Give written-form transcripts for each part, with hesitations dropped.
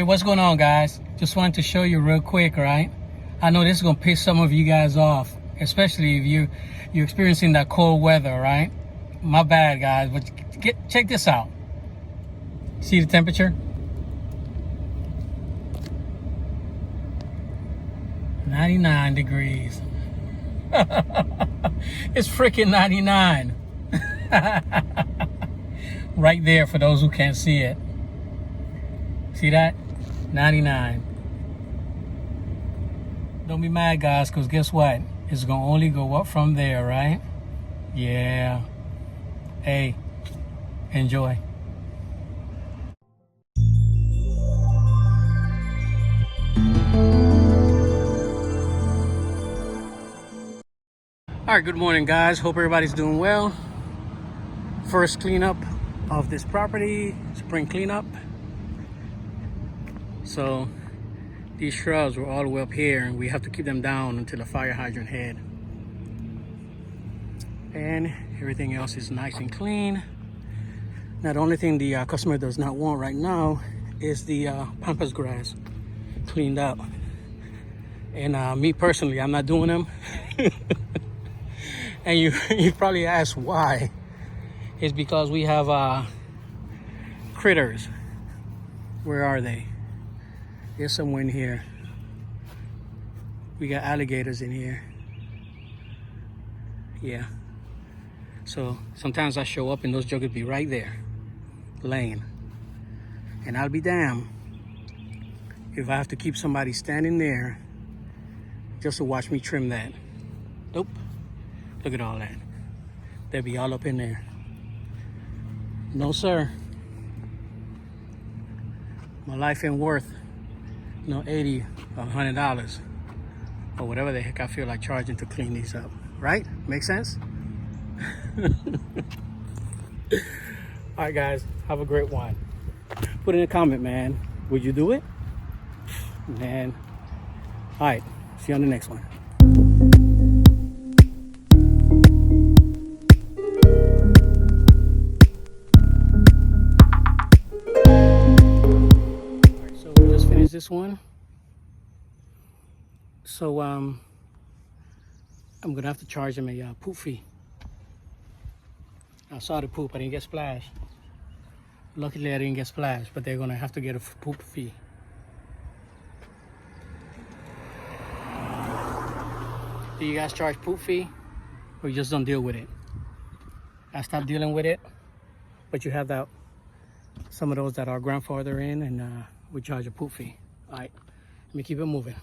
Hey, what's going on, guys? Just wanted to show you real quick, right? I know this is gonna piss some of you guys off, especially if you're experiencing that cold weather, right? My bad, guys, but check this out. See the temperature? 99 degrees. It's freaking 99. Right there for those who can't see it. See that? 99. Don't be mad, guys, because guess what? It's gonna only go up from there, right? Yeah. Hey, enjoy. All right, good morning, guys. Hope everybody's doing well. First cleanup of this property, spring cleanup. So these shrubs were all the way up here, and we have to keep them down until the fire hydrant head. And everything else is nice and clean. Now the only thing the customer does not want right now is the pampas grass cleaned up. And me personally, I'm not doing them. And you probably ask why. It's because we have critters. Where are they? There's somewhere in here. We got alligators in here. Yeah. So sometimes I show up and those jokers be right there, laying. And I'll be damned if I have to keep somebody standing there just to watch me trim that. Nope. Look at all that. They'll be all up in there. No, sir. My life ain't worth no $80 or $100 or whatever the heck I feel like charging to clean these up. Right? Make sense? All right, guys. Have a great one. Put in a comment, man. Would you do it? Man. All right. See you on the next one. This one. So I'm gonna have to charge them a poop fee. I saw the poop, I didn't get splashed. Luckily I didn't get splashed, but they're gonna have to get a poop fee. Do you guys charge poop fee, or you just don't deal with it? I stopped dealing with it, but you have that some of those that are grandfather in, and we charge a poop fee. All right, let me keep it moving.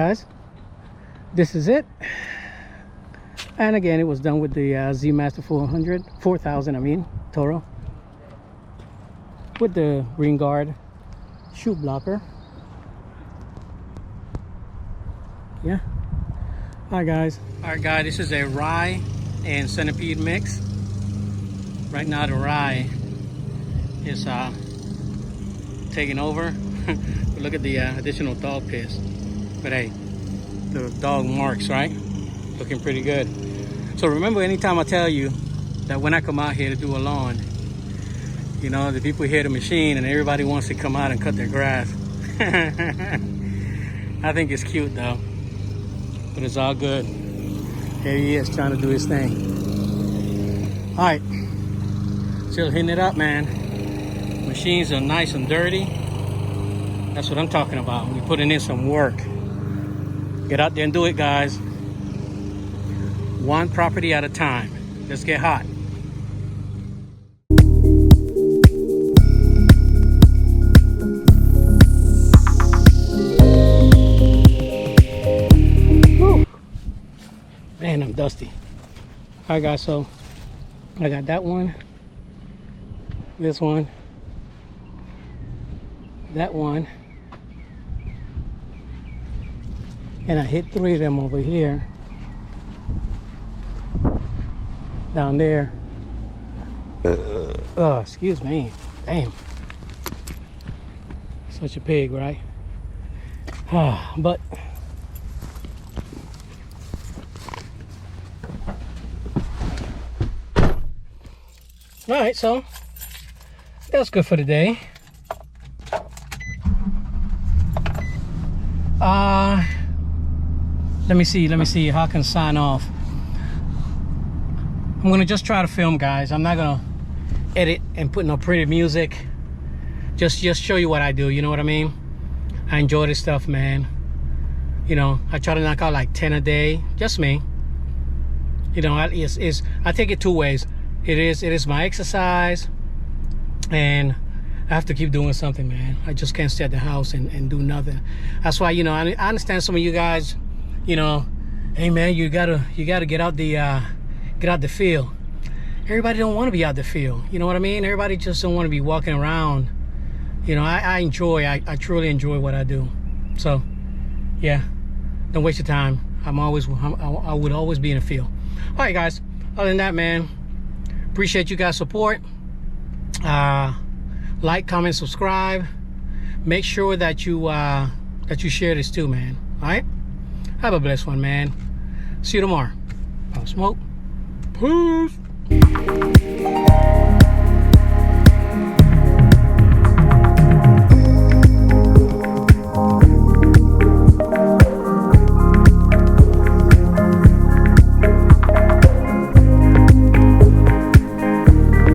guys, this is it. And again, it was done with the Z Master 4000, I mean, Toro, with the Green Guard shoe blocker. Yeah. All right guys, this is a rye and centipede mix. Right now the rye is taking over. But look at the additional dog piss. But hey, the dog marks, right? Looking pretty good. So remember, anytime I tell you that when I come out here to do a lawn, you know, the people hear the machine and everybody wants to come out and cut their grass. I think it's cute though, but it's all good. Here he is trying to do his thing. All right, still hitting it up, man. Machines are nice and dirty. That's what I'm talking about. We're putting in some work. Get out there and do it, guys. One property at a time. Let's get hot. Whew. Man, I'm dusty. All right, guys, so I got that one, this one, that one, and I hit 3 of them over here, down there. Oh, excuse me. Damn. Such a pig, right? But all right, so that's good for the day. Let me see how I can sign off. I'm gonna just try to film, guys. I'm not gonna edit and put no pretty music. Just show you what I do, you know what I mean? I enjoy this stuff, man. You know, I try to knock out like 10 a day, just me. You know, I take it 2 ways. It is my exercise, and I have to keep doing something, man. I just can't stay at the house and do nothing. That's why, you know, I understand some of you guys, you know, hey man, you gotta get out the field. Everybody don't want to be out the field, you know what I mean? Everybody just don't want to be walking around. You know, I truly enjoy what I do. So yeah, don't waste your time. I would always be in the field. All right, guys, other than that, man, appreciate you guys' support. Like, comment, subscribe. Make sure that you share this too, man. All right, have a blessed one, man. See you tomorrow. I'll smoke. Peace.